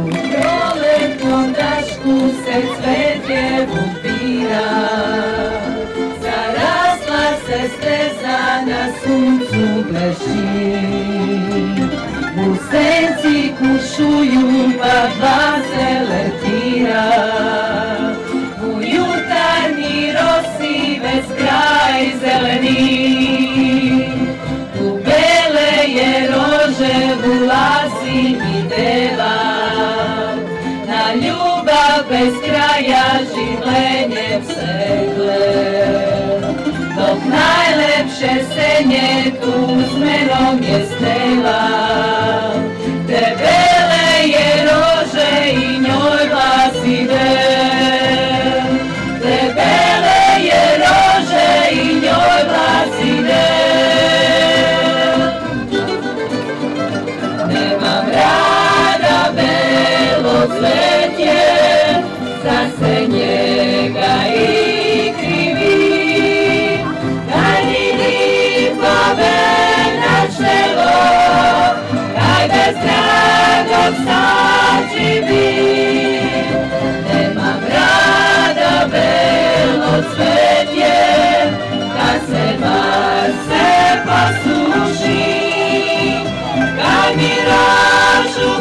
U proletnom dašku se cvetje bira, zarasla se steza na suncu bleši. U senci kušuju pa dva se letira, u jutarnji rosi bez kraj zeleni. U bele je rože ulazi mi deva, na ljubav bez kraja življenjem se gled. Dok najlepše senje tu s menom je stela, te bele je rože i njoj glasi del. Te bele je rože i njoj glasi del. Nemam rada belo cvetje, za se njega i krivi. Kaj vidi povena čelo, kaj bez dragog saživi. Nemam rada belo cvetje, kad se bar se posuši. Kaj mi rožu